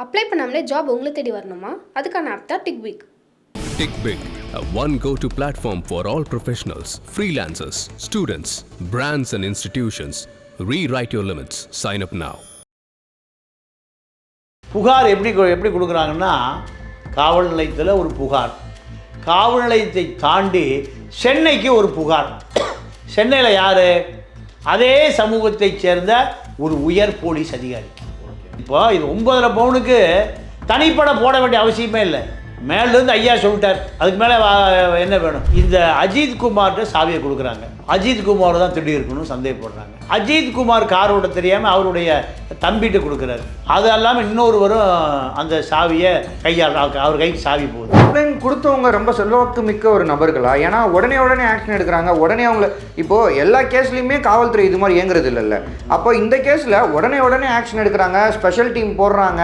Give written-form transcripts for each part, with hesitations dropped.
Apply பண்ணாமலே job உங்களை தேடி வரணுமா? அதுக்கான ஆப் தான் டிக்விக். TickBig, a one go-to platform for all professionals, freelancers, students, brands and institutions. Rewrite your limits. Sign up now. புகார் எப்படி கொடுக்குறாங்கன்னா, காவல் நிலையத்தில் ஒரு புகார், காவல் நிலையத்தை தாண்டி சென்னைக்கு ஒரு புகார். சென்னையில் யார்? அதே சமூகத்தைச் சேர்ந்த ஒரு உயர் போலீஸ் அதிகாரி. இப்போ இது 9.5 பவுனுக்கு தனிப்பட போட வேண்டிய அவசியமே இல்லை. மேலேருந்து ஐயா சொல்லிட்டார், அதுக்கு மேலே என்ன வேணும்? இந்த அஜித் குமார்கிட்ட சாவியை கொடுக்குறாங்க. அஜித் குமார் தான் திருடி இருக்கணும்னு சந்தேகப்படுறாங்க. அஜித் குமார் கார் ஓட்ட தெரியாமல் அவருடைய தம்பிகிட்ட கொடுக்குறாரு. அது இல்லாமல் இன்னொருவரும் அந்த சாவியை அவர் கைக்கு சாவி போகுது. கம்ப்ளைண்ட் கொடுத்தவங்க ரொம்ப செல்வாக்கு மிக்க ஒரு நபர்களா? ஏன்னா உடனே ஆக்ஷன் எடுக்கிறாங்க. உடனே அவங்கள இப்போது எல்லா கேஸ்லையுமே காவல்துறை இது மாதிரி இயங்குறது இல்லைல்ல. அப்போ இந்த கேஸில் உடனே ஆக்ஷன் எடுக்கிறாங்க, ஸ்பெஷல் டீம் போடுறாங்க.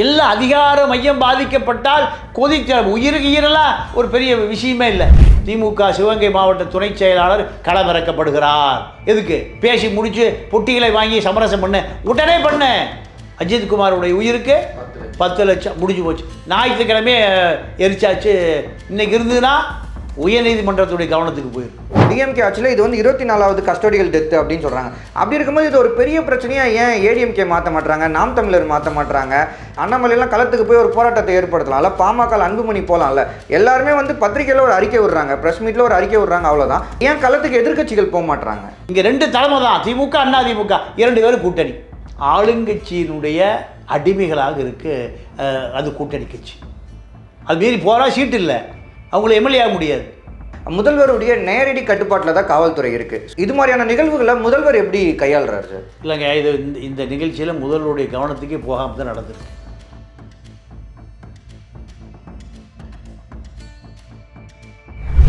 எல்லா அதிகார மையம் பாதிக்கப்பட்டால் கொதிக்க உயிருக்கு ஈரெல்லாம் ஒரு பெரிய விஷயமே இல்லை. திமுக சிவகங்கை மாவட்ட துணை செயலாளர் களமிறக்கப்படுகிறார். எதுக்கு? பேசி முடிச்சு பொட்டிகளை வாங்கி சமரசம் உடனே பண்ண. அஜித் குமாருடைய உயிருக்கு 10 லட்சம் முடிஞ்சு போச்சு. ஞாயிற்றுக்கிழமை எரிச்சாச்சு. இன்னைக்கு இருந்ததுன்னா உயர்நீதிமன்றத்துடைய கவனத்துக்கு போயிடும். டிஎம்கே ஆட்சியில் இது வந்து 24வது கஸ்டோடியல் டெத் அப்படின்னு சொல்கிறாங்க. அப்படி இருக்கும்போது இது ஒரு பெரிய பிரச்சனையாக ஏன் ஏடிஎம்கே மாற்ற மாட்டுறாங்க, நாம் தமிழர் மாற்ற மாட்டுறாங்க? அண்ணாமலையெல்லாம் களத்துக்கு போய் ஒரு போராட்டத்தை ஏற்படுத்தலாம்ல, பாமக அன்புமணி போகலாம்ல. எல்லாருமே வந்து பத்திரிகையில் ஒரு அறிக்கை விடுறாங்க, ப்ரெஸ் மீட்டில் ஒரு அறிக்கை விடுறாங்க, அவ்வளோதான். ஏன் களத்துக்கு எதிர்க்கட்சிகள் போக மாட்டுறாங்க? இங்கே 2 தலைமை தான், திமுக அண்ணா திமுக 2 பேரும் கூட்டணி. ஆளுங்கட்சியினுடைய அடிமைகளாக இருக்குது அது கூட்டணி கட்சி. அது மீறி போகிறா சீட்டு இல்லை, அவங்கள எம்எல்ஏ ஆக முடியாது. முதல்வருடைய நேரடி கட்டுப்பாட்டில் தான் காவல்துறை இருக்குது. இது மாதிரியான நிகழ்வுகளை முதல்வர் எப்படி கையாளுறாரு சார்? இல்லைங்க, இது இந்த நிகழ்ச்சியில் முதல்வருடைய கவனத்துக்கே போகாமல் தான் நடந்திருக்கு.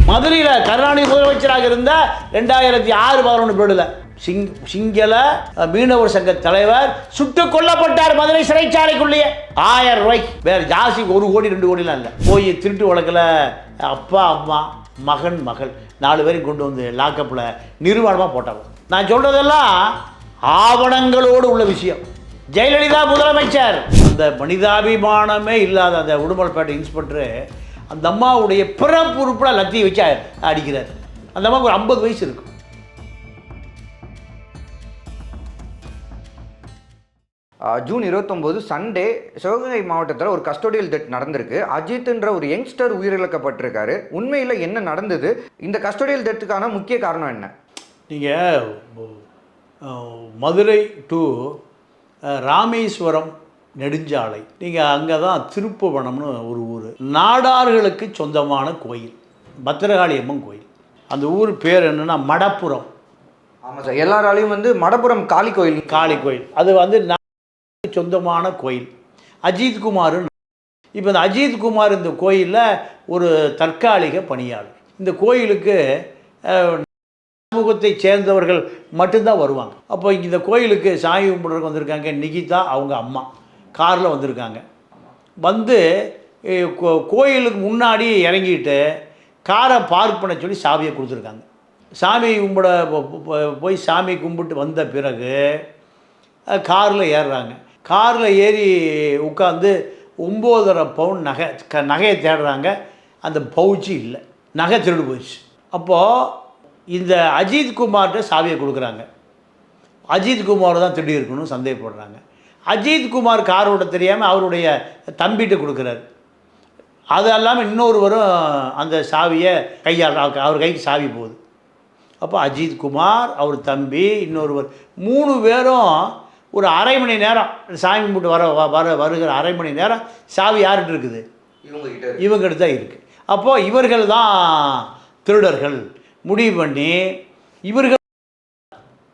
மதுரையில் கருணாநிதி முதலமைச்சராக இருந்த 2006-11 பேரில் சிங்கள மீனவர் சங்க தலைவர் சுட்டுக் கொல்லப்பட்டார் மதுரை சிறைச்சாலைக்குள்ளேயே. 1000 ரூபாய்க்கு. வேறு ஜாஸ்தி 1 கோடி 2 கோடிலாம் இல்லை. போய் திருட்டு வழக்கில் அப்பா அம்மா மகன் மகள் 4 பேரையும் கொண்டு வந்து லாக்கப்பில் நிர்வாணமாக போட்டாங்க. நான் சொல்கிறதெல்லாம் ஆவணங்களோடு உள்ள விஷயம். ஜெயலலிதா முதலமைச்சர், அந்த மனிதாபிமானமே இல்லாத அந்த உடுமல்பேட்டை இன்ஸ்பெக்டரு அந்த அம்மாவுடைய பிறப்பு உறுப்பில் லத்தியை வச்சு அடிக்கிறார். அந்த அம்மாவுக்கு ஒரு 50 வயசு இருக்கும். ஜூன் 29 சண்டே சிவகங்கை மாவட்டத்தில் ஒரு கஸ்டோடியல் டெத் நடந்திருக்கு. அஜித்ன்ற ஒரு யங்ஸ்டர் உயிரிழக்கப்பட்டிருக்காரு. உண்மையில் என்ன நடந்தது? இந்த கஸ்டோடியல் டெத்துக்கான முக்கிய காரணம் என்ன? நீங்கள் மதுரை டு ராமேஸ்வரம் நெடுஞ்சாலை, நீங்கள் அங்கே தான் திருப்புவனம்னு ஒரு ஊர், நாடார்களுக்கு சொந்தமான கோயில், பத்திரகாளி அம்மன் கோயில். அந்த ஊர் பேர் என்னென்னா மடப்புரம். ஆமாம் சார், எல்லாராலையும் வந்து மடப்புரம் காளி கோயில். அது வந்து சொந்தமான கோயில். அஜித் குமார், இப்போ இந்த அஜித் குமார் இந்த கோயிலில் ஒரு தற்காலிக பணியாளர். இந்த கோயிலுக்கு சமூகத்தை சேர்ந்தவர்கள் மட்டும்தான் வருவாங்க. அப்போ இந்த கோயிலுக்கு சாமி கும்பிட்றதுக்கு வந்திருக்காங்க. நிகிதா அவங்க அம்மா காரில் வந்திருக்காங்க. வந்து கோயிலுக்கு முன்னாடி இறங்கிட்டு காரை பார்க் பண்ண சொல்லி சாவியை கொடுத்துருக்காங்க. சாமி கும்பிட போய் சாமி கும்பிட்டு வந்த பிறகு காரில் ஏறுறாங்க. காரில் ஏறி உட்காந்து 9.5 பவுன் நகையை தேடுறாங்க. அந்த பவுச்சு இல்லை, நகை திருடு போயிடுச்சு. அப்போது இந்த அஜித் குமார்கிட்ட சாவியை கொடுக்குறாங்க. அஜித் குமார் தான் திருடி இருக்கணும்னு சந்தேகப்படுறாங்க. அஜித் குமார் கார் ஓட்ட தெரியாமல் அவருடைய தம்பிகிட்ட கொடுக்குறாரு. அது இல்லாமல் இன்னொருவரும் அந்த சாவியை அவர் கைக்கு சாவி போகுது. அப்போ அஜித் குமார், அவர் தம்பி, இன்னொருவர் 3 பேரும் ஒரு அரை மணி நேரம் சாமி கும்பிட்டு வருகிற அரை மணி நேரம் சாவி யார்கிட்ட இருக்குது? இவங்ககிட்ட தான் இருக்குது. அப்போது இவர்கள் தான் திருடர்கள் முடிவு பண்ணி இவர்கள்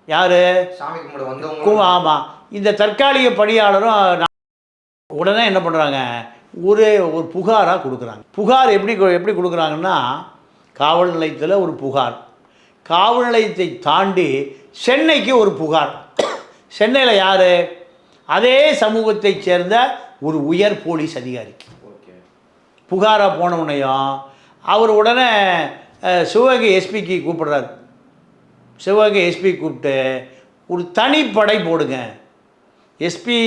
யார்? சாமி கும்பிட வந்தவங்க. ஆமாம், இந்த தற்காலிக பணியாளரும் உடனே என்ன பண்ணுறாங்க, ஒரு புகாராக கொடுக்குறாங்க. புகார் எப்படி கொடுக்குறாங்கன்னா, காவல் நிலையத்தில் ஒரு புகார், காவல் நிலையத்தை தாண்டி சென்னைக்கு ஒரு புகார். சென்னையில் யார்? அதே சமூகத்தைச் சேர்ந்த ஒரு உயர் போலீஸ் அதிகாரி. புகாராக போனவுனையும் அவர் உடனே சிவகங்கை எஸ்பிக்கு கூப்பிடுறாரு. சிவகங்கை எஸ்பி கூப்பிட்டு ஒரு தனிப்படை போடுங்க, எஸ்பி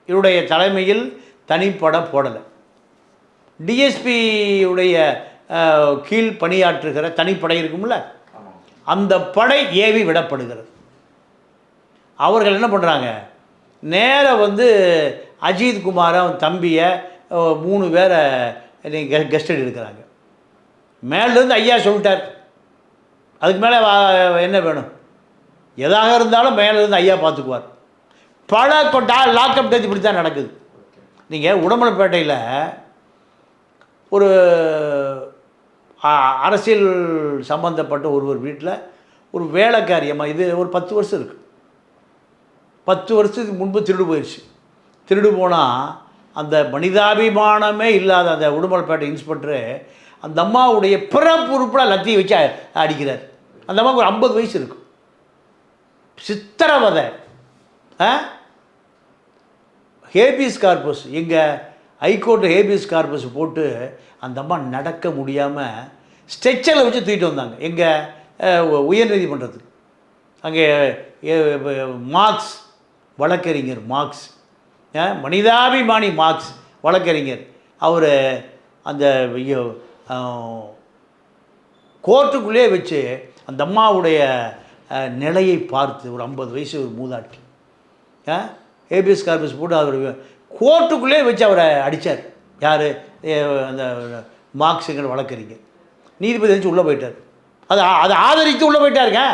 இவருடைய தலைமையில் தனிப்பட போடலை. டிஎஸ்பியுடைய கீழ் பணியாற்றுகிற தனிப்படை இருக்கும்ல, அந்த படை ஏவி விடப்படுகிறது. அவர்கள் என்ன பண்ணுறாங்க, நேராக வந்து அஜித் குமாரை அவன் தம்பியை 3 பேரை கெஸ்டடி எடுக்கிறாங்க. மேலேருந்து ஐயா சொல்லிட்டார், அதுக்கு மேலே என்ன வேணும், எதாக இருந்தாலும் மேலேருந்து ஐயா பார்த்துக்குவார். பல லாக்அப் டெத் இப்படி தான் நடக்குது. நீங்கள் உடமலைப்பேட்டையில் ஒரு அரசியல் சம்பந்தப்பட்ட ஒருவர் வீட்டில் ஒரு வேலைக்காரியமாக, இது ஒரு 10 வருஷம் இருக்குது, 10 வருஷத்துக்கு முன்பு திருடு போயிடுச்சு. திருடு போனால் அந்த மனிதாபிமானமே இல்லாத அந்த உடுமலைப்பேட்டை இன்ஸ்பெக்டரு அந்த அம்மாவுடைய பிறப்பு உறுப்பில் லத்தியை வச்சு அடிக்கிறார். அந்த அம்மாவுக்கு ஒரு 50 வயசு இருக்கும். சித்திரவதை. ஹேபியஸ் கார்பஸ், எங்கள் ஹைகோர்ட்டு ஹேபியஸ் கார்பஸ் போட்டு அந்த அம்மா நடக்க முடியாமல் ஸ்ட்ரெச்சரில் வச்சு தூக்கிட்டு வந்தாங்க எங்கள் உயர்நீதிமன்றத்துக்கு. அங்கே மார்க்ஸ் வழக்கறிஞர், மார்க்ஸ் மனிதாபிமானி மார்க்ஸ் வழக்கறிஞர், அவர் அந்த கோர்ட்டுக்குள்ளே வச்சு அந்த அம்மாவுடைய நிலையை பார்த்து, ஒரு 50 வயசு ஒரு மூதாட்டி, ஹேபியஸ் கார்பஸ் போட்டு அவர் கோர்ட்டுக்குள்ளே வச்சு அவரை அடித்தார். யார், அந்த மார்க்ஸுங்கிற வழக்கறிஞர். நீதிபதி வச்சு உள்ளே போயிட்டார். அதை ஆதரித்து உள்ளே போயிட்டாருங்க.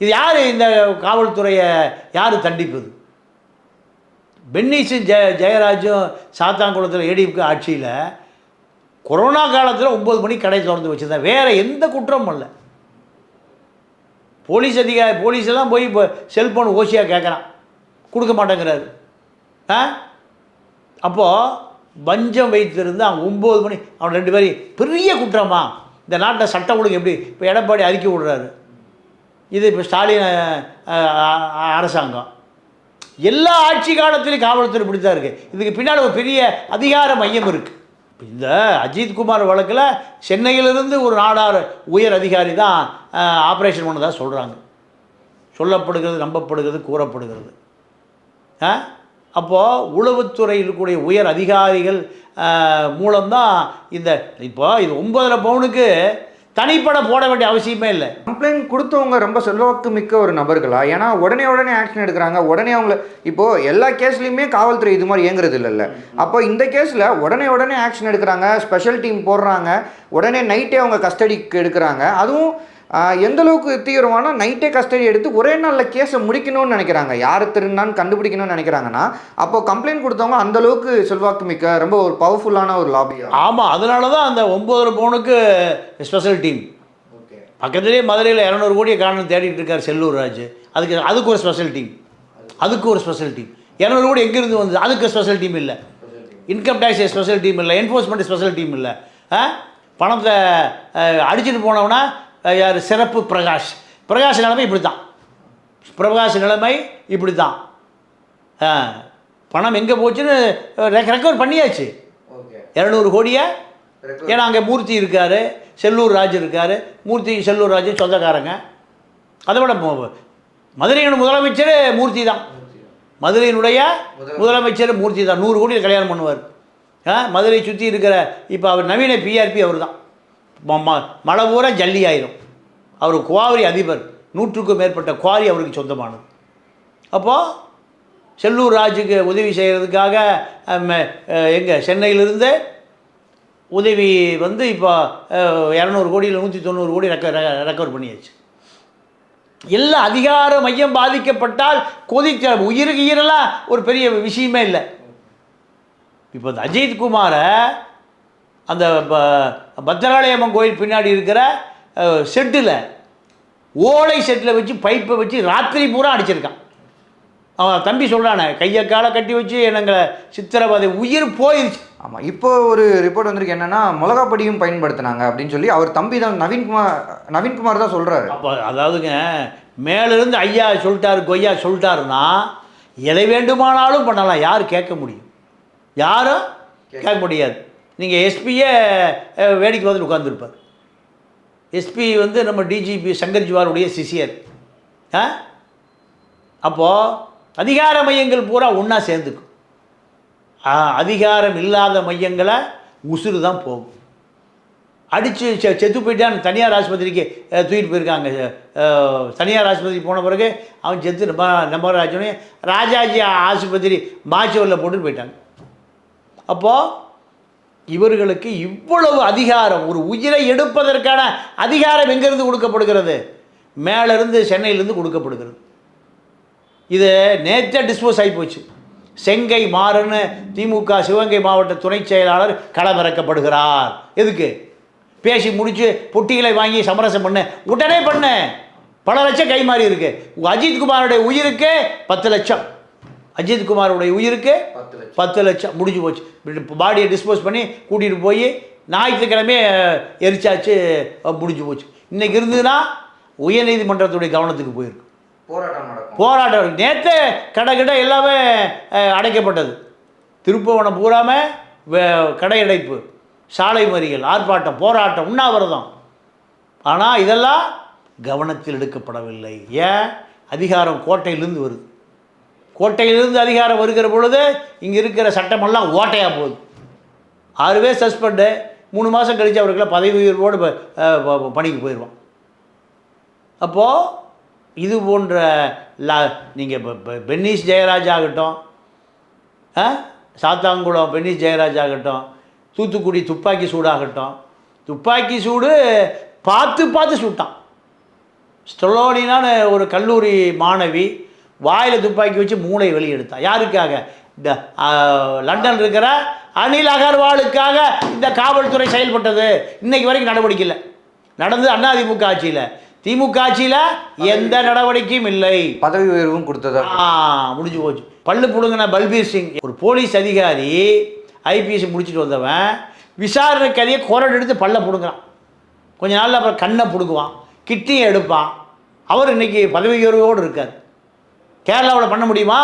இது யார், இந்த காவல்துறையை யார் தண்டிப்பது? பென்னீஸும் ஜெயராஜும் சாத்தான்குளத்தில் ஏடிஎம்கே ஆட்சியில் கொரோனா காலத்தில் 9 மணிக்கு கடை திறந்து வச்சுருந்தேன். வேறு எந்த குற்றமும் இல்லை. போலீஸெல்லாம் போய் இப்போ செல்ஃபோன் ஓசியாக கேட்குறான், கொடுக்க மாட்டேங்கிறாரு. அப்போது பஞ்சம் வைத்திருந்து அவன் 9 மணி, அவன் 2 பேரும் பெரிய குற்றமா? இந்த நாட்டில் சட்டம் ஒழுங்கு எப்படி? இப்போ எடப்பாடி அறிக்கை விடுறாரு, இது இப்போ ஸ்டாலின் அரசாங்கம். எல்லா ஆட்சி காலத்திலையும் காவல்துறை இப்படி தான் இருக்குது. இதுக்கு பின்னால் ஒரு பெரிய அதிகார மையம் இருக்குது. இந்த அஜித்குமார் வழக்கில் சென்னையிலிருந்து ஒரு நாடார் உயர் அதிகாரி தான் ஆப்ரேஷன் பண்ணதாக சொல்கிறாங்க, சொல்லப்படுகிறது, நம்பப்படுகிறது, கூறப்படுகிறது. அப்போது உளவுத்துறையில் இருக்கக்கூடிய உயர் அதிகாரிகள் மூலம்தான் இந்த இப்போ இது 9 பவுனுக்கு தனிப்பட போட வேண்டிய அவசியமே இல்லை. கம்ப்ளைண்ட் கொடுத்தவங்க ரொம்ப செல்வாக்கு மிக்க ஒரு நபர்களா? ஏன்னா உடனே ஆக்ஷன் எடுக்கிறாங்க, உடனே அவங்கள, இப்போது எல்லா கேஸ்லையுமே காவல்துறை இது மாதிரி இயங்குறது இல்லைல்ல. அப்போ இந்த கேஸில் உடனே ஆக்ஷன் எடுக்கிறாங்க, ஸ்பெஷல் டீம் போடுறாங்க, உடனே நைட்டே அவங்க கஸ்டடிக்கு எடுக்கிறாங்க. அதுவும் எந்த அளவுக்கு தீவிரமான, நைட்டே கஸ்டடி எடுத்து ஒரே நாளில் கேஸை முடிக்கணும்னு நினைக்கிறாங்க, யார் திருநான்னு கண்டுபிடிக்கணும்னு நினைக்கிறாங்கன்னா, அப்போ கம்ப்ளைண்ட் கொடுத்தவங்க அந்த அளவுக்கு செல்வாக்கு மிக்க ரொம்ப ஒரு பவர்ஃபுல்லான ஒரு லாபி. ஆமாம், அதனால தான் அந்த 9 பவுனுக்கு ஸ்பெஷல் டீம். பக்கத்துலேயே மதுரையில் 200 கோடியை காரணம் தேடிட்டு இருக்கார் செல்லூர் ராஜ். அதுக்கு ஒரு ஸ்பெஷல் டீம், 200 கோடி எங்கேருந்து வந்து அதுக்கு ஸ்பெஷல் டீம் இல்லை, இன்கம் டேக்ஸ் ஸ்பெஷல் டீம் இல்லை, என்ஃபோர்ஸ்மெண்ட் ஸ்பெஷல் டீம் இல்லை. பணத்தை அடிச்சுட்டு போனவனா யார், சிறப்பு பிரகாஷ் நிலைமை இப்படி தான். பணம் எங்கே போச்சுன்னு ரெக்கவர் பண்ணியாச்சு, 200 கோடியை. ஏன்னா அங்கே மூர்த்தி இருக்கார், செல்லூர் ராஜ் இருக்கார். மூர்த்தி செல்லூர் ராஜ் சொந்தக்காரங்க. அதை விட மதுரையின் முதலமைச்சர் மூர்த்தி தான், மதுரையினுடைய முதலமைச்சர் மூர்த்தி தான். 100 கோடியில் கல்யாணம் பண்ணுவார். மதுரை சுற்றி இருக்கிற இப்போ அவர் நவீன பிஆர்பி அவர் தான். மழை பூரா ஜல்லி ஆயிரும். அவர் குவாரி அதிபர், 100க்கும் மேற்பட்ட குவாரி அவருக்கு சொந்தமானது. அப்போது செல்லூர் ராஜுக்கு உதவி செய்கிறதுக்காக சென்னையிலிருந்து உதவி வந்து இப்போ 200 கோடியில் 190 கோடி ரெக்கவர் பண்ணியாச்சு. எல்லா அதிகார மையம் பாதிக்கப்பட்டால் கொதிக்க உயிருக்கு ஈரெல்லாம் ஒரு பெரிய விஷயமே இல்லை. இப்போ இந்த அஜித்குமாரை அந்த பத்திராலயம்மன் கோயில் பின்னாடி இருக்கிற செட்டில், ஓலை செட்டில் வச்சு பைப்பை வச்சு ராத்திரி பூரா அடிச்சிருக்கான். அவன் தம்பி சொல்கிறானே, கையை காலை கட்டி வச்சு என்னங்களை சித்திரவதை, உயிர் போயிடுச்சு. ஆமாம், இப்போ ஒரு ரிப்போர்ட் வந்திருக்கு என்னென்னா மிளகாப்படியும் பயன்படுத்தினாங்க அப்படின்னு சொல்லி அவர் தம்பி தான் நவீன்குமார் தான் சொல்கிறாரு. அப்போ அதாவதுங்க, மேலிருந்து ஐயா சொல்லிட்டாரு, கொய்யா சொல்லிட்டாருன்னா எதை வேண்டுமானாலும் பண்ணலாம், யார் கேட்க முடியும்? யாரும் கேட்க முடியாது. நீங்கள் எஸ்பியே வேடிக்கை பார்த்துட்டு உட்காந்துருப்பார். எஸ்பி வந்து நம்ம டிஜிபி சங்கர் ஜிவாருடைய சிஷியர். அப்போது அதிகார மையங்கள் பூரா ஒன்றா சேர்ந்துக்கும். அதிகாரம் இல்லாத மையங்களை உசுறு தான் போகும். அடித்து செத்து போயிட்டான். தனியார் ஆஸ்பத்திரிக்கு தூக்கிட்டு போயிருக்காங்க. தனியார் ஆஸ்பத்திரி போன பிறகு அவன் செத்து நம்ம ராஜாஜி ஆஸ்பத்திரி மாச்சூரில் போட்டுட்டு போயிட்டாங்க. அப்போது இவர்களுக்கு இவ்வளவு அதிகாரம், ஒரு உயிரை எடுப்பதற்கான அதிகாரம் எங்கேருந்து கொடுக்கப்படுகிறது? மேலேருந்து சென்னையிலேருந்து கொடுக்கப்படுகிறது. இது நேற்றே டிஸ்போஸ் ஆகி போச்சு. செங்கை மாறன்னு திமுக சிவகங்கை மாவட்ட துணை செயலாளர் களமிறக்கப்படுகிறார். எதுக்கு? பேசி முடித்து பொட்டிகளை வாங்கி சமரசம் பண்ண உடனே பண்ண பல லட்சம் கை மாறி இருக்கு. அஜித்குமாரோடைய உயிருக்கு 10 லட்சம், அஜித்குமாரோடைய உயிருக்கு 10 லட்சம் முடிஞ்சு போச்சு. பாடியை டிஸ்போஸ் பண்ணி கூட்டிகிட்டு போய் ஞாயிற்றுக்கிழமை எரிச்சாச்சு, முடிஞ்சு போச்சு. இன்றைக்கி இருந்ததுன்னா உயர்நீதிமன்றத்துடைய கவனத்துக்கு போயிருக்கு. போராட்டம் நேற்று கடை எல்லாமே அடைக்கப்பட்டது. திருப்புவனம் பூராமல் கடை அடைப்பு, சாலை மறியல், ஆர்ப்பாட்டம், போராட்டம், உண்ணாவிரதம். ஆனால் இதெல்லாம் கவனத்தில் எடுக்கப்படவில்லை. ஏன்? அதிகாரம் கோட்டையிலிருந்து வருது. கோட்டையிலிருந்து அதிகாரம் வருகிற பொழுது இங்கே இருக்கிற சட்டமெல்லாம் ஓட்டையாக போகுது. 6 பேர் சஸ்பெண்டு, 3 மாதம் கழித்து அவருக்கெல்லாம் பதவி உயர்வோடு பணிக்கு போயிடுவான். அப்போது இது போன்ற நீங்கள் பென்னிஸ் ஜெயராஜ் ஆகட்டும், சாத்தாங்குளம் பென்னிஸ் ஜெயராஜ் ஆகட்டும், தூத்துக்குடி துப்பாக்கி சூடாகட்டும், துப்பாக்கி சூடு பார்த்து சுட்டான். ஸ்டொலோனினான ஒரு கல்லூரி மாணவி வாயில் துப்பாக்கி வச்சு மூளை வெளியெடுத்தான். யாருக்காக? இந்த லண்டன் இருக்கிற அனில் அகர்வாலுக்காக இந்த காவல்துறை செயல்பட்டது. இன்னைக்கு வரைக்கும் நடவடிக்கை இல்லை. நடந்தது அதிமுக ஆட்சியில். திமுக ஆட்சியில் எந்த நடவடிக்கையும் இல்லை. பதவி உயர்வும் கொடுத்ததா முடிஞ்சு போச்சு. பல்லு புடுங்கின பல்பீர் சிங் ஒரு போலீஸ் அதிகாரி, ஐபிஎஸ் முடிச்சுட்டு வந்தவன், விசாரணை கதையை குரல் எடுத்து பல்ல பிடுங்குறான். கொஞ்ச நாளில் அப்புறம் கண்ணை பிடுங்குவான், கிட்னியை எடுப்பான். அவர் இன்றைக்கி பதவி உயர்வோடு இருக்கார். கேரளாவில் பண்ண முடியுமா?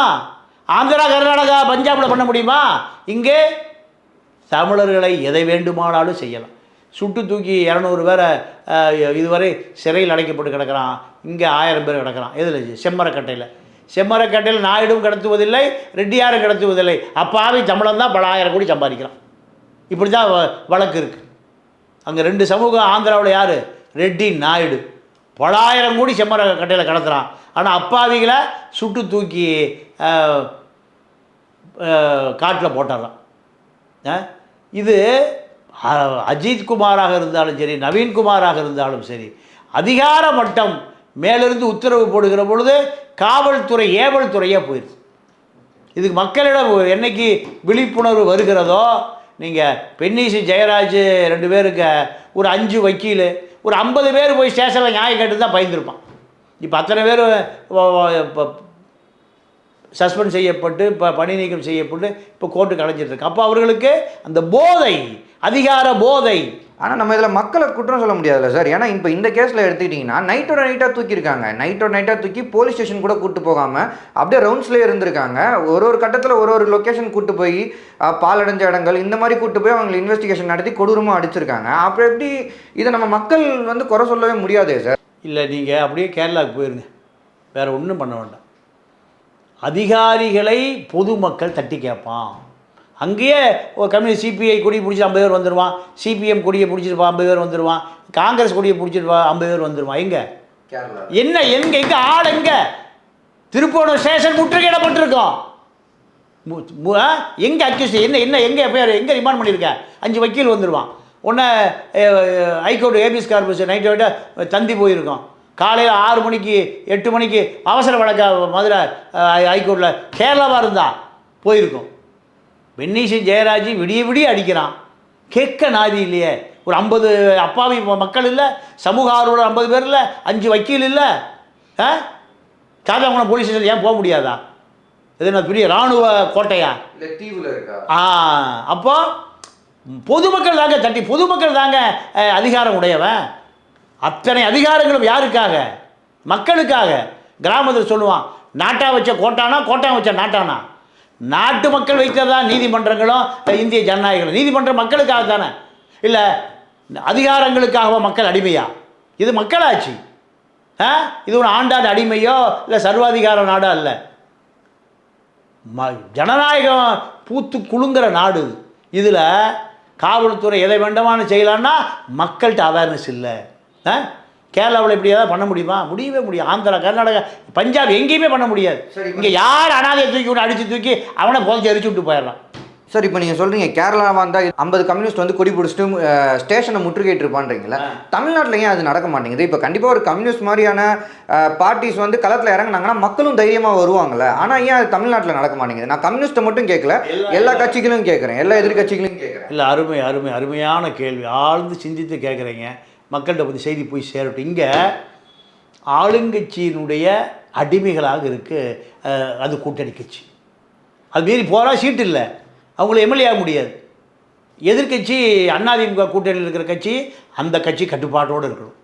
ஆந்திரா, கர்நாடகா, பஞ்சாபில் பண்ண முடியுமா? இங்கே தமிழர்களை எதை வேண்டுமானாலும் செய்யலாம். சுட்டு தூக்கி 200 பேரை இதுவரை சிறையில் அடைக்கப்பட்டு கிடக்கிறான். இங்கே 1000 பேர் கிடக்கிறான். எதில்? செம்மரக்கட்டையில். செம்மரக்கட்டையில் நாயுடும் கடத்துவதில்லை, ரெட்டியாரும் கடத்துவதில்லை. அப்பாவி தமிழன் தான் பல 1000 கோடி சம்பாதிக்கிறான். இப்படி தான் வழக்கு இருக்குது. அங்கே 2 சமூகம் ஆந்திராவில் யார்? ரெட்டி, நாயுடு. பல 1000 கோடி செம்மரக்கட்டையில் கடத்துகிறான். ஆனால் அப்பாவிகளை சுட்டு தூக்கி காட்டில் போட்டுடுறான். இது அஜித்குமாராக இருந்தாலும் சரி, நவீன்குமாராக இருந்தாலும் சரி, அதிகார மட்டம் மேலிருந்து உத்தரவு போடுகிற பொழுது காவல்துறை ஏவல் துறையாக போயிடுது. இதுக்கு மக்களிடம் என்னைக்கு விழிப்புணர்வு வருகிறதோ, நீங்கள் பென்னிசி ஜெயராஜ் 2 பேருக்கு ஒரு 5 வக்கீல், ஒரு 50 பேர் போய் ஸ்டேஷனில் நியாயம் கேட்டு தான் பயந்துருப்பான். இப்போ அத்தனை பேர் சஸ்பெண்ட் செய்யப்பட்டு பணி நீக்கம் செய்யப்பட்டு இப்போ கோர்ட்டுக்கு அடைஞ்சிட்ருக்கு. அப்போ அவர்களுக்கு அந்த போதை, அதிகார போதை. ஆனால் நம்ம இதில் மக்களை குற்றம் சொல்ல முடியாதுல்ல சார். ஏன்னா இப்போ இந்த கேஸில் எடுத்துக்கிட்டிங்கன்னா நைட்டாக தூக்கியிருக்காங்க. நைட்டாக தூக்கி போலீஸ் ஸ்டேஷன் கூட கூப்பிட்டு போகாமல் அப்படியே ரவுண்ட்ஸ்லேயே இருந்திருக்காங்க. ஒரு கட்டத்தில் ஒரு லொக்கேஷன் கூப்பிட்டு போய் பாலடைஞ்ச இடங்கள் இந்த மாதிரி கூப்பிட்டு போய் அவங்களை இன்வெஸ்டிகேஷன் நடத்தி கொடூரமாக அடிச்சிருக்காங்க. அப்போ எப்படி இதை நம்ம மக்கள் குறை சொல்லவே முடியாதே சார்? இல்லை, நீங்கள் அப்படியே கேரளாவுக்கு போயிருங்க, வேறு ஒன்றும் பண்ண வேண்டாம். அதிகாரிகளை பொதுமக்கள் தட்டி கேட்பான். அங்கேயே கம்யூனிஸ்ட் சிபிஐ கொடியை பிடிச்சி 50 பேர் வந்துடுவான், சிபிஎம் கொடியை பிடிச்சிட்டு 50 பேர் வந்துடுவான், காங்கிரஸ் கொடியை பிடிச்சிட்டு 50 பேர் வந்துடுவான். எங்கே என்ன எங்கே ஆள்? எங்கே? திருப்பூர் ஸ்டேஷன் முற்றுகையிடப்பட்டிருக்கோம். எங்கே அக்யூஸ் என்ன எங்கே பேர் எங்கே ரிமாண்ட் பண்ணியிருக்கேன்? 5 வக்கீல் வந்துடுவான். ஒன்று ஹைகோர்ட் ஏபிஎஸ் கார்பஸ் நைட்டோட தந்தி போயிருக்கோம். காலையில் 6 மணிக்கு 8 மணிக்கு அவசர வழக்கா மதுரை ஹைகோர்ட்டில் கேரளாவாக இருந்தால் போயிருக்கோம். பென்னிசி ஜெயராஜ் விடிய அடிக்கிறான். கேட்க நாதி இல்லையே. ஒரு 50 அப்பாவி மக்கள் இல்லை, சமூக ஆர்வலர் 50 பேர் இல்லை, 5 வக்கீல் இல்லை. சாதாரண போலீஸ் ஸ்டேஷன் ஏன் போக முடியாதா? இது என்ன பெரிய இராணுவ கோட்டையா? இல்லை தீவில் இருக்கா? அப்போ பொதுமக்கள் தாங்க பொதுமக்கள் தாங்க அதிகாரம் உடையவன். அத்தனை அதிகாரங்களும் யாருக்காக? மக்களுக்காக. கிராமத்தில் சொல்லுவான், நாட்டா வச்ச கோட்டானா, கோட்டா வச்ச நாட்டானா? நாட்டு மக்கள் வைத்ததா நீதிமன்றங்களும் இந்திய ஜனநாயகம். நீதிமன்றம் மக்களுக்காக தானே, இல்லை அதிகாரங்களுக்காக மக்கள் அடிமையா? இது மக்களாட்சி. இது ஒரு ஆண்டாண்டு அடிமையோ இல்லை சர்வாதிகார நாடோ இல்லை. ஜனநாயகம் பூத்து குலுங்குற நாடு இதில் காவல்துறை எதை வேண்டுமானு செய்யலான்னா மக்கள்கிட்ட அவேர்னஸ் இல்லை. கேரளாவில் இப்படி ஏதாவது பண்ண முடியுமா? முடியவே முடியும். ஆந்திரா, கர்நாடகா, பஞ்சாப் எங்கேயுமே பண்ண முடியாது. இங்கே யார் அனாதையை தூக்கி விட்டு அடித்து தூக்கி அவனை போச்சு எரிச்சு விட்டு போயிடலாம். சார், இப்போ நீங்கள் சொல்கிறீங்க கேரளா வந்தால் 50 கம்யூனிஸ்ட் வந்து கொடி பிடிச்சிட்டு ஸ்டேஷனை முற்றுகையிட்டு இருப்பான்றீங்களா? தமிழ்நாட்டில் ஏன் அது நடக்க மாட்டேங்குது? இப்போ கண்டிப்பாக ஒரு கம்யூனிஸ்ட் மாதிரியான பார்ட்டிஸ் வந்து களத்தில் இறங்குனாங்கன்னா மக்களும் தைரியமாக வருவாங்கள்ல. ஆனால் ஏன் அது தமிழ்நாட்டில் நடக்க மாட்டேங்குது? நான் கம்யூனிஸ்ட்டை மட்டும் கேட்கல, எல்லா கட்சிகளும் கேட்குறேன், எல்லா எதிர்கட்சிகளையும் கேட்குறேன். இல்லை, அருமையான கேள்வி. ஆழ்ந்து சிந்தித்து கேட்குறீங்க. மக்கள்கிட்ட பற்றி செய்தி போய் சேரட்டும். இங்கே ஆளுங்கட்சியினுடைய அடிமைகளாக இருக்குது அது கூட்டணி கட்சி. அது மீறி போகிறா சீட்டு இல்லை, அவங்கள எம்எல்ஏ ஆக முடியாது. எதிர்கட்சி அதிமுக கூட்டணியில் இருக்கிற கட்சி, அந்த கட்சி கட்டுப்பாட்டோடு இருக்கணும்,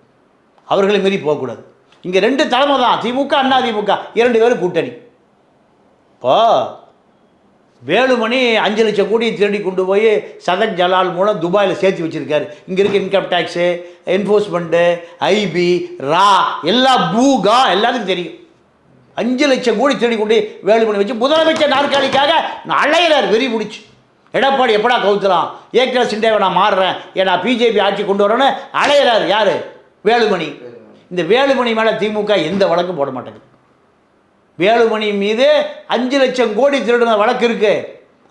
அவர்களை மீறி போகக்கூடாது. இங்கே 2 தலைமை தான், திமுக அதிமுக 2 பேரும் கூட்டணி. இப்போ வேலுமணி 5 லட்சம் கோடி திருடி கொண்டு போய் சதக் ஜலால் மூலம் துபாயில் சேர்த்து வச்சுருக்காரு. இங்கே இருக்க இன்கம் டேக்ஸு, என்ஃபோர்ஸ்மெண்ட்டு, ஐபி, ரா எல்லாம் பூகா எல்லாத்துக்கும் தெரியும். 5 லட்சம் கோடி திருடி கொண்டு வேலுமணி வச்சு முதலமைச்சர் நாற்காலிக்காக அலையிறார் வெறி பிடிச்சி. எடப்பாடி எப்படா கவுத்துலாம், ஏக்நாத் சிண்டேவை நான் மாறுறேன், ஏன்னா பிஜேபி ஆட்சி கொண்டு வரேன்னு அலையிறார். யார்? வேலுமணி. இந்த வேலுமணி மேலே திமுக எந்த வழக்கும் போட மாட்டேங்குது. வேலுமணி மீது 5 லட்சம் கோடி திருடுன வழக்கு இருக்கு.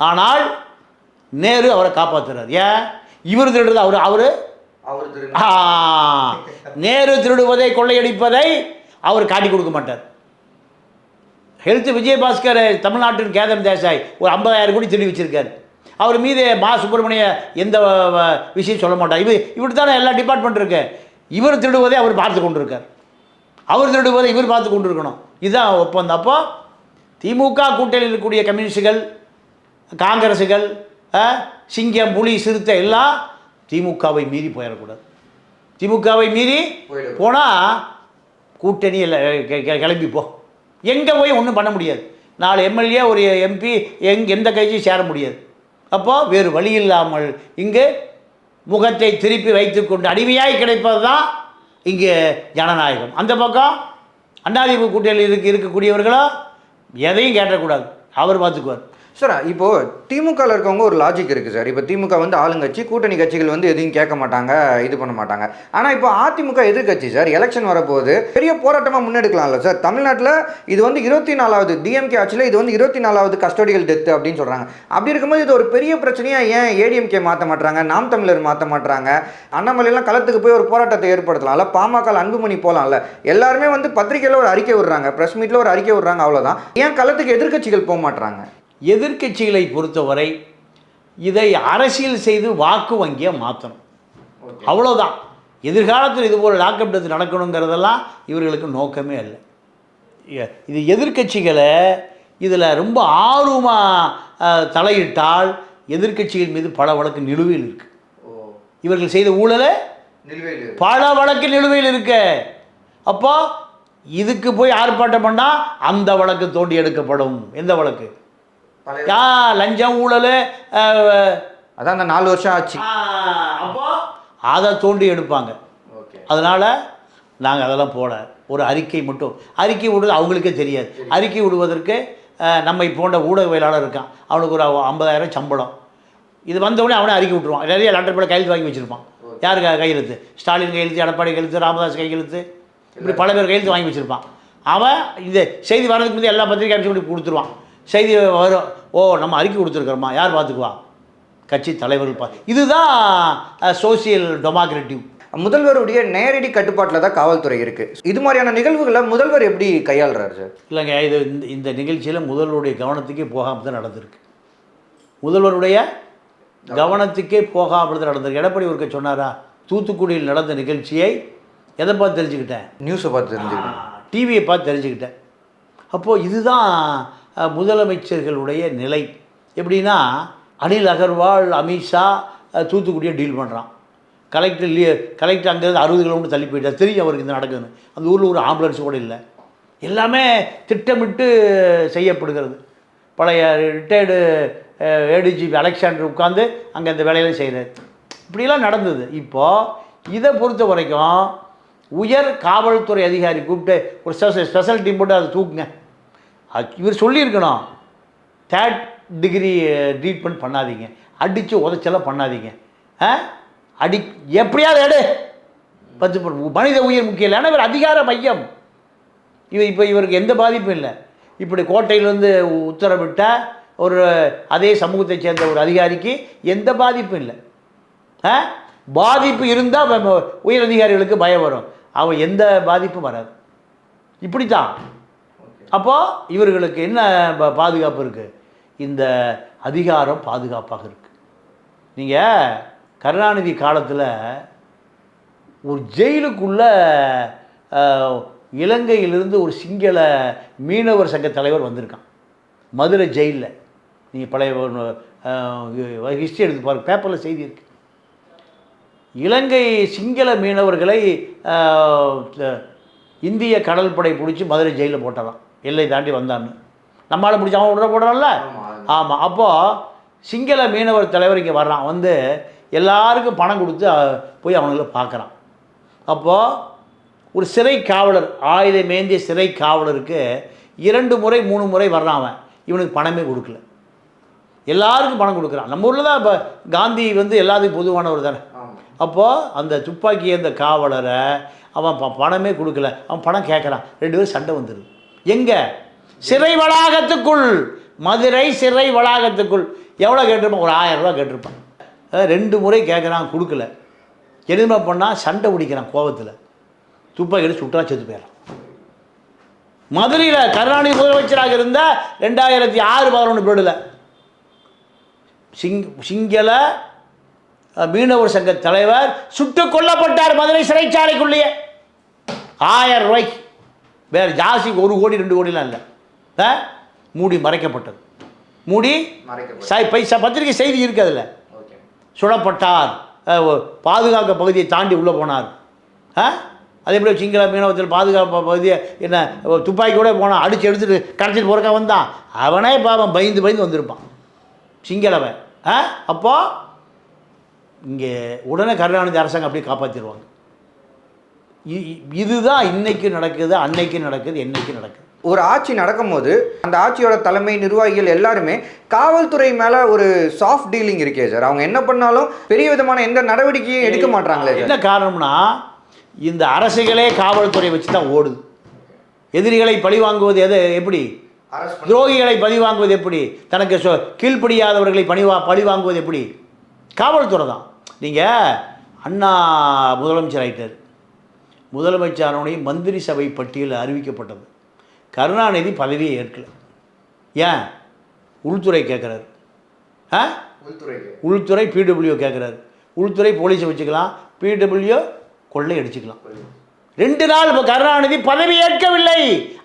ஆனால் நேரு அவரை காப்பாற்றுறார். ஏன்? இவர் திருடுறது அவரு நேரு திருடுவதை கொள்ளையடிப்பதை அவர் காட்டி கொடுக்க மாட்டார். ஹெல்த் விஜயபாஸ்கர் தமிழ்நாட்டின் கேதன் தேசாய் ஒரு 50,000 கோடி திருடி வச்சிருக்காரு. அவர் மீது மா சுப்பிரமணிய எந்த விஷயம் சொல்ல மாட்டார். இவர் தானே எல்லா டிபார்ட்மெண்ட் இருக்கு. இவர் திருடுவதை அவர் பார்த்து கொண்டு இருக்கார், அவர் திருடுவதை இவர் பார்த்து கொண்டு இருக்கணும். இதுதான் ஒப்பந்தம். அப்போ திமுக கூட்டணியில் இருக்கக்கூடிய கம்யூனிஸ்டுகள், காங்கிரஸுகள், சிங்கம், புலி, சிறுத்தை எல்லாம் திமுகவை மீறி போயிடக்கூடாது. திமுகவை மீறி போனால் கூட்டணி கிளம்பிப்போ, எங்கே போய் ஒன்றும் பண்ண முடியாது. 4 எம்எல்ஏ, ஒரு எம்பி எந்த கட்சியும் சேர முடியாது. அப்போது வேறு வழி இல்லாமல் இங்கு முகத்தை திருப்பி வைத்துக்கொண்டு அடிமையாய் கிடைப்பது தான் இங்கே ஜனநாயகம். அந்த பக்கம் அதிமுக கூட்டணியில் இருக்கக்கூடியவர்களோ எதையும் கேட்டக்கூடாது, அவர் பார்த்துக்குவார். சார், இப்போது திமுகவில் இருக்கவங்க ஒரு லாஜிக் இருக்குது சார். இப்போ திமுக வந்து ஆளுங்கட்சி, கூட்டணி கட்சிகள் வந்து எதையும் கேட்க மாட்டாங்க, இது பண்ண மாட்டாங்க. ஆனால் இப்போ அதிமுக எதிர்கட்சி சார், எலெக்ஷன் வரப்போது பெரிய போராட்டமாக முன்னெடுக்கலாம்ல சார். தமிழ்நாட்டில் இது வந்து 24வது டிஎம்கே ஆட்சியில் இது வந்து 24வது கஸ்டோடியல் டெத்து அப்படின்னு சொல்கிறாங்க. அப்படி இருக்கும்போது இது ஒரு பெரிய பிரச்சனையாக ஏன் ஏடிஎம்கே மாற்ற மாட்டாங்க, நாம் தமிழர் மாற்ற மாட்டாங்க? அண்ணாமலையெல்லாம் களத்துக்கு போய் ஒரு போராட்டத்தை ஏற்படுத்தலாம்ல, பாமக அன்புமணி போகலாம்ல. எல்லாருமே வந்து பத்திரிகையில் ஒரு அறிக்கை விடுறாங்க, ப்ரெஸ் மீட்டில் ஒரு அறிக்கை விடுறாங்க, அவ்வளோதான். ஏன் களத்துக்கு எதிர்கட்சிகள் போக மாட்டாங்க? எதிர்கட்சிகளை பொறுத்தவரை இதை அரசியல் செய்து வாக்கு வங்கியை மாற்றணும், அவ்வளோதான். எதிர்காலத்தில் இதுபோல் லாக்அப் டெத் நடக்கணுங்கிறதெல்லாம் இவர்களுக்கு நோக்கமே இல்லை. இது எதிர்கட்சிகளை இதில் ரொம்ப ஆர்வமாக தலையிட்டால் எதிர்கட்சிகள் மீது பல வழக்கு நிலுவையில் இருக்குது. இவர்கள் செய்த ஊழலை பல வழக்கு நிலுவையில் இருக்கு. அப்போ இதுக்கு போய் ஆர்ப்பாட்டம் பண்ணால் அந்த வழக்கு தோண்டி எடுக்கப்படும். எந்த வழக்கு? லஞ்சம், ஊழல், அதான் அந்த 4 வருஷம் ஆச்சு. அப்போ அதை தோண்டி எடுப்பாங்க. அதனால் நாங்கள் அதெல்லாம் போட ஒரு அறிக்கை மட்டும், அறிக்கை விடுறது அவங்களுக்கே தெரியாது. அறிக்கை விடுவதற்கு நம்மை போன்ற ஊடகவியலாளர் இருக்கான், அவனுக்கு ஒரு 50,000 சம்பளம். இது வந்தவுடனே அவனே அறிக்கை விட்டுருவான். நிறைய லெட்டர் பேட கையெழுத்து வாங்கி வச்சுருப்பான். யாருக்கு கையெழுத்து? ஸ்டாலின் கையெழுத்து, எடப்பாடி கையெழுத்து, ராமதாஸ் கையெழுத்து, இப்படி பல பேர் கையெழுத்து வாங்கி வச்சுருப்பான். அவன் இந்த செய்தி வரதுக்கு முந்தைய எல்லா பத்திரிகை ஆஃபீஸும் கொடுத்துருவான். செய்தி வரும், ஓ நம்ம அறிக்கை கொடுத்துருக்குறோமா, யார் பார்த்துக்குவா? கட்சி தலைவர்கள். இதுதான் சோசியல் டெமோக்ராட்டிவ். முதல்வருடைய நேரடி கட்டுப்பாட்டில் தான் காவல்துறை இருக்குது. இது மாதிரியான நிகழ்வுகளை முதல்வர் எப்படி கையாளுறாரு சார்? இல்லைங்க, இது இந்த நிகழ்ச்சியில் முதல்வருடைய கவனத்துக்கே போகாமல் தான் நடந்திருக்கு. முதல்வருடைய கவனத்துக்கே போகாமல் தான் நடந்திருக்கு. எடப்பாடி ஒருக்க சொன்னாரா, தூத்துக்குடியில் நடந்த நிகழ்ச்சியை எதை பார்த்து தெரிஞ்சுக்கிட்டேன்? நியூஸை பார்த்து தெரிஞ்சுக்கிட்டேன், டிவியை பார்த்து தெரிஞ்சுக்கிட்டேன். அப்போது இதுதான் முதலமைச்சர்களுடைய நிலை. எப்படின்னா, அனில் அகர்வால், அமித்ஷா தூத்துக்குடியை டீல் பண்ணுறான். கலெக்டர் அங்கேருந்து 60 கிலோமீட்டர் தள்ளி போயிட்டார். தெரியும் அவருக்கு இது நடக்குதுன்னு. அந்த ஊரில் ஒரு ஆம்புலன்ஸ் கூட இல்லை. எல்லாமே திட்டமிட்டு செய்யப்படுகிறது. பழைய ரிட்டையர்டு ஏடிஜிபி அலெக்சாண்டர் உட்காந்து அங்கே இந்த வேலையெல்லாம் செய்கிறார். இப்படிலாம் நடந்தது. இப்போது இதை பொறுத்த வரைக்கும் உயர் காவல்துறை அதிகாரி கூப்பிட்டு ஒரு ஸ்பெஷல் டீம் போட்டு அதை தூக்குங்க. இவர் சொல்லியிருக்கணும், தேர்ட் டிகிரி ட்ரீட்மெண்ட் பண்ணாதீங்க, அடித்து உதச்செல்லாம் பண்ணாதீங்க. அடி எப்படியாவது எடு 10 மனித உயிர் முக்கியம் இல்லை. ஆனால் இவர் அதிகார மையம். இப்போ இவருக்கு எந்த பாதிப்பும் இல்லை. இப்படி கோட்டையிலேருந்து உத்தரவிட்ட ஒரு அதே சமூகத்தை சேர்ந்த ஒரு அதிகாரிக்கு எந்த பாதிப்பும் இல்லை. பாதிப்பு இருந்தால் உயர் அதிகாரிகளுக்கு பயம் வரும். அவன் எந்த பாதிப்பும் வராது. இப்படி தான். அப்போது இவர்களுக்கு என்ன பாதுகாப்பு இருக்குது? இந்த அதிகாரம் பாதுகாப்பாக இருக்குது. நீங்கள் கருணாநிதி காலத்தில் ஒரு ஜெயிலுக்குள்ளே இலங்கையிலிருந்து ஒரு சிங்கள மீனவர் சங்க தலைவர் வந்திருக்கான் மதுரை ஜெயிலில். நீங்கள் பழைய ஹிஸ்ட்ரி எடுத்து பாருங்க, பேப்பரில் செய்தி இருக்குது. இலங்கை சிங்கள மீனவர்களை இந்திய கடற்படை பிடிச்சி மதுரை ஜெயிலில் போட்டலாம், எல்லை தாண்டி வந்தான்னு. நம்மளால் பிடிச்சி அவன் விட போடுறான்ல. ஆமாம். அப்போது சிங்கள மீனவர் தலைவர் இங்கே வர்றான், வந்து எல்லாருக்கும் பணம் கொடுத்து போய் அவனுங்களை பார்க்குறான். அப்போது ஒரு சிறை காவலர், ஆயுதமேந்திய சிறை காவலருக்கு 2 முறை 3 முறை வர்றான். அவன் இவனுக்கு பணமே கொடுக்கல, எல்லாருக்கும் பணம் கொடுக்குறான். நம்ம ஊரில் தான் இப்போ காந்தி வந்து எல்லாத்துக்கும் பொதுவானவர் தானே. அப்போது அந்த துப்பாக்கி அந்த காவலரை அவன் பணமே கொடுக்கல, அவன் பணம் கேட்குறான். 2 பேரும் சண்டை வந்துடுது. எங்கே? சிறை வளாகத்துக்குள், மதுரை சிறை வளாகத்துக்குள். எவ்வளோ கேட்டிருப்பான்? ஒரு 1000 ரூபா கேட்டிருப்பான். 2 முறை கேட்குறான், கொடுக்கல. என்ன பண்ணால் சண்டை பிடிக்கிறான் கோபத்தில், துப்பாக்கி எடுத்து சுட்டா செத்து போயிடறான். மதுரையில் கருணாநிதி முதலமைச்சராக இருந்த 2006-11 பீரியடில் சிங்கள மீனவர் சங்க தலைவர் சுட்டுக் கொல்லப்பட்டார் மதுரை சிறைச்சாலைக்குள்ளேயே. 1000 ரூபாய்க்கு. வேறு ஜாஸ்தி 1 கோடி 2 கோடிலாம் இல்லை. மூடி மறைக்கப்பட்டது. மூடி பத்திரிகை செய்தி இருக்குது அதில். சுடப்பட்டார், பாதுகாக்க பகுதியை தாண்டி உள்ளே போனார். அதே போல் சிங்கள மீனவத்தில் பாதுகாப்பு பகுதியை என்ன துப்பாக்கி கூட போனான், அடித்து எடுத்துகிட்டு கடத்திட்டு போகிறக்கா வந்தான். அவனே பாவம் பயந்து வந்திருப்பான் சிங்களவன். அப்போது இங்கே உடனே கருணாநிதி அரசாங்கம் அப்படியே காப்பாற்றிடுவாங்க. இதுதான் இன்னைக்கு நடக்குது, அன்னைக்கு நடக்குது, என்னைக்கு நடக்குது. ஒரு ஆட்சி நடக்கும்போது அந்த ஆட்சியோட தலைமை நிர்வாகிகள் எல்லாருமே காவல்துறை மேலே ஒரு சாஃப்ட் டீலிங் இருக்கே சார். அவங்க என்ன பண்ணாலும் பெரிய விதமான எந்த நடவடிக்கையும் எடுக்க மாட்டாங்களே. என்ன காரணம்னா, இந்த அரசுகளே காவல்துறை வச்சு தான் ஓடுது. எதிரிகளை பழிவாங்குவது எப்படி? துரோகிகளை பழிவாங்குவது எப்படி? தனக்கு கீழ்ப்படியாதவர்களை பழிவாங்குவது எப்படி? காவல்துறை தான். நீங்கள் அண்ணா முதலமைச்சர் ஆகிட்டார். முதலமைச்சருடைய மந்திரி சபை பட்டியல் அறிவிக்கப்பட்டது. கருணாநிதி பதவியை ஏற்கல. ஏன்? உள்துறை கேட்குறாரு. உள்துறை பிடபிள்யூ கேட்குறாரு. உள்துறை போலீஸை வச்சுக்கலாம், பிடபிள்யூ கொள்ளை அடிச்சுக்கலாம். 2 நாள் இப்போ கருணாநிதி பதவி ஏற்கவில்லை.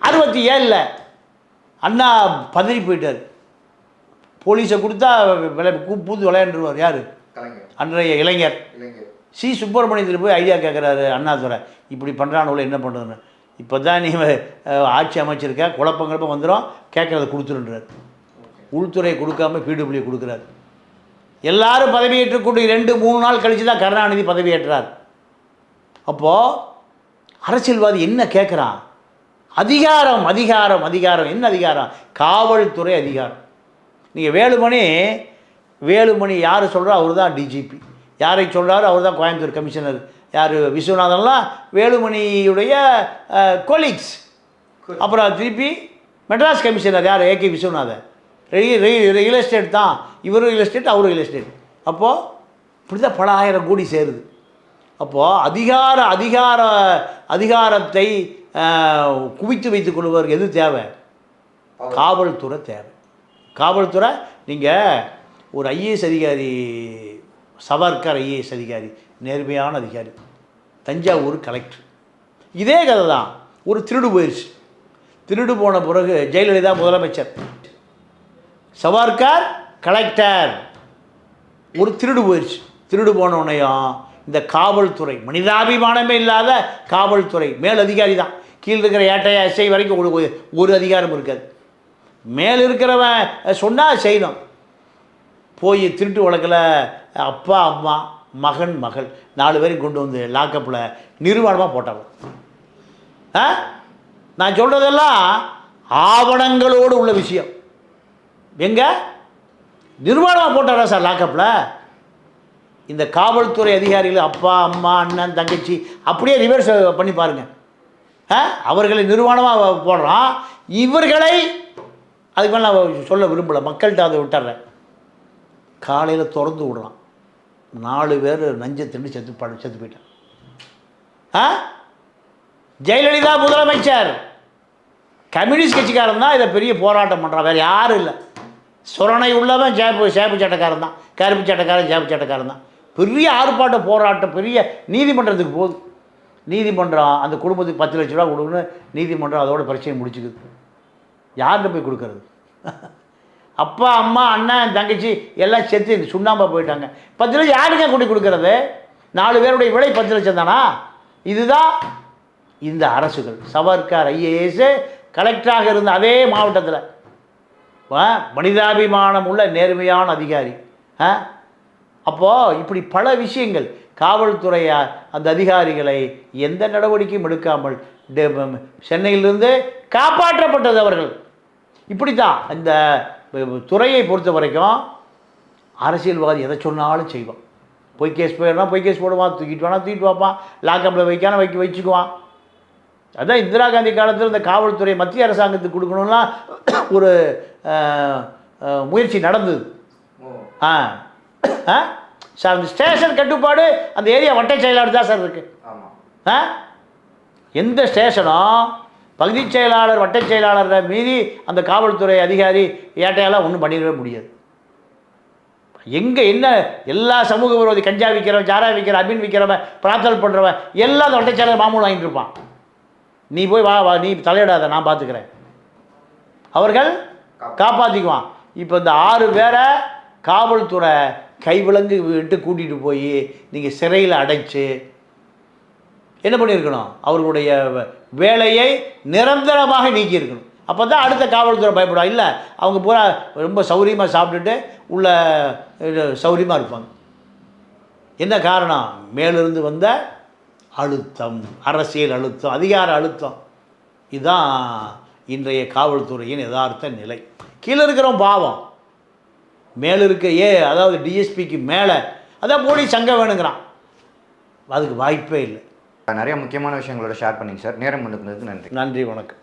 67 அண்ணா பதவி போயிட்டார். போலீஸை கொடுத்தா பூத்து விளையாண்டுருவார். யார்? அன்றைய இளைஞர் சி சுப்பிரமணியத்தில் போய் ஐடியா கேட்குறாரு அண்ணாதுரை, இப்படி பண்ணுறானுல என்ன பண்ணுறதுன்னு. இப்போ தான் நீ ஆட்சி அமைச்சிருக்க, குழப்பங்கிறப்ப வந்துடும், கேட்குறத கொடுத்துருன்றார். உள்துறை கொடுக்காம பிடபிள்யூ கொடுக்குறாரு. எல்லாரும் பதவியேற்றுக்கொண்டு 2-3 நாள் கழித்து தான் கருணாநிதி பதவியேற்றார். அப்போது அரசியல்வாதி என்ன கேட்குறான்? அதிகாரம் அதிகாரம் அதிகாரம். என்ன அதிகாரம்? காவல்துறை அதிகாரம். நீங்கள் வேலுமணி யார் சொல்கிறோ அவர் தான் டிஜிபி, யாரை சொல்கிறாரோ அவர் தான் கோயம்புத்தூர் கமிஷனர். யார்? விஸ்வநாதன்லாம் வேலுமணியுடைய கொலீக்ஸ். அப்புறம் திருப்பி மெட்ராஸ் கமிஷனர் யார்? ஏகே விஸ்வநாதன். ரியல் எஸ்டேட் தான். இவரும் ரியல் எஸ்டேட், அவரும் ரியல் எஸ்டேட். அப்போது இப்படி தான் பல 1000 கோடி சேருது. அப்போது அதிகாரத்தை குவித்து வைத்துக் கொள்வதற்கு எது தேவை? காவல்துறை தேவை. காவல்துறை. நீங்கள் ஒரு ஐஏஎஸ் அதிகாரி, சவர்கர் ஐஏஎஸ் அதிகாரி, நேர்மையான அதிகாரி, தஞ்சாவூர் கலெக்டர். இதே கதை தான். ஒரு திருடு போயிடுச்சு. திருடு போன பிறகு ஜெயலலிதா முதலமைச்சர், சவர்கர் கலெக்டர். ஒரு திருடு போயிடுச்சு. திருடு போனோன்னையும் இந்த காவல்துறை, மனிதாபிமானமே இல்லாத காவல்துறை மேல் அதிகாரி தான். கீழே இருக்கிற ஏட்டையா எஸ்ஐ வரைக்கும் ஒரு அதிகாரம் இருக்காது. மேல் இருக்கிறவன் சொன்னால் செய்யணும். போய் திருட்டு வழக்கில் அப்பா அம்மா மகன் மகள் 4 பேரையும் கொண்டு வந்து லாக்கப்பில் நிர்வாணமாக போட்டாங்க. நான் சொல்கிறதெல்லாம் ஆவணங்களோடு உள்ள விஷயம். எங்கே நிர்வாணமாக போட்டாரா சார் லாக்கப்பில்? இந்த காவல்துறை அதிகாரிகள் அப்பா அம்மா அண்ணன் தங்கச்சி அப்படியே ரிவர்ஸ் பண்ணி பாருங்கள். அவர்களை நிர்வாணமாக போடுறான், இவர்களை அதுக்கு மேலே நான் சொல்ல விரும்பலை, மக்கள்கிட்ட அதை விட்டுறேன். காலையில் திறந்து விடுறான், 4 பேர் நஞ்சை திண்டு செத்து போயிட்டான். ஜெயலலிதா முதலமைச்சர், கம்யூனிஸ்ட் கட்சிக்காரன் தான் இதை பெரிய போராட்டம் பண்ணுறான், வேறு யாரும் இல்லை. சுரணை உள்ளவன் சேப்பு சட்டக்காரன் தான், கருப்பு சட்டக்காரன் சேப்பு சட்டக்காரன் தான். பெரிய ஆர்ப்பாட்ட போராட்டம், பெரிய நீதிமன்றத்துக்கு போகுது. நீதிமன்றம் அந்த குடும்பத்துக்கு 10 லட்ச ரூபா கொடுக்கணும், நீதிமன்றம் அதோட பிரச்சனை முடிச்சுக்குது. யார்கிட்ட போய் கொடுக்கறது? அப்பா அம்மா அண்ணன் தங்கச்சி எல்லாம் செத்து சுண்ணாம்பா போயிட்டாங்க. 10 லட்சம் யாருங்க கொண்டு கொடுக்கறது? 4 பேருடைய விலை 10 லட்சம் தானா? இதுதான் இந்த அரசுகள். சவர்கார் ஐஏஎஸ் கலெக்டராக இருந்த அதே மாவட்டத்தில் மனிதாபிமானம் உள்ள நேர்மையான அதிகாரி. அப்போது இப்படி பல விஷயங்கள் காவல்துறை அந்த அதிகாரிகளை எந்த நடவடிக்கையும் எடுக்காமல் சென்னையிலிருந்து காப்பாற்றப்பட்டது அவர்கள். இப்படி தான் இந்த துறையை பொறுத்த வரைக்கும் அரசியல்வாதி எதை சொன்னாலும் செய்வான். பொய் கேஸ் போயிடனா பொய் கேஸ் போடுவான், தூக்கிட்டு வேணா தூக்கிட்டு வைப்பான், லாக்கப்பில் வைக்கான வச்சுக்குவான். அதான் இந்திரா காந்தி காலத்தில் இந்த காவல்துறை மத்திய அரசாங்கத்துக்கு கொடுக்கணும்லாம் ஒரு முயற்சி நடந்தது. சார் அந்த ஸ்டேஷன் கட்டுப்பாடு அந்த ஏரியா வட்ட செயலாளர் தான் சார் இருக்குது. எந்த ஸ்டேஷனும் பகுதி செயலாளர் வட்ட செயலாளரை மீறி அந்த காவல்துறை அதிகாரி ஏட்டையெல்லாம் ஒன்றும் பண்ணிடவே முடியாது. எங்கே என்ன எல்லா சமூக விரோதி, கஞ்சா விற்கிறவன், சாரா விற்கிறவன், அபின் விற்கிறவன், பிரார்த்தல் பண்ணுறவன் எல்லாம் அந்த வட்ட செயலாளர் மாமூல் வாங்கிட்டு இருப்பான். நீ போய் வா நீ தலையிடாத, நான் பார்த்துக்கிறேன், அவர்கள் காப்பாற்றிக்குவான். இப்போ இந்த 6 பேரை காவல்துறை கைவிலங்கு விட்டு கூட்டிகிட்டு போய் நீங்கள் சிறையில் அடைச்சு என்ன பண்ணியிருக்கணும்? அவர்களுடைய வேலையை நிரந்தரமாக நீக்கியிருக்கணும். அப்போ தான் அடுத்த காவல்துறை பயப்படும். இல்லை அவங்க பூரா ரொம்ப சௌரியமாக சாப்பிட்டுட்டு உள்ள சௌரியமாக இருப்பாங்க. என்ன காரணம்? மேலிருந்து வந்த அழுத்தம், அரசியல் அழுத்தம், அதிகார அழுத்தம். இதுதான் இன்றைய காவல்துறையின் யதார்த்த நிலை. கீழே இருக்கிறவன் பாவம், மேலே இருக்க அதாவது டிஎஸ்பிக்கு மேலே அதான் போலீஸ் சங்கம் வேணுங்கிறான். அதுக்கு வாய்ப்பே இல்லை. நிறைய முக்கியமான விஷயங்களோட ஷேர் பண்ணிங்க சார். நேரம் ஒதுக்குனதுக்கு நன்றி. நன்றி, வணக்கம்.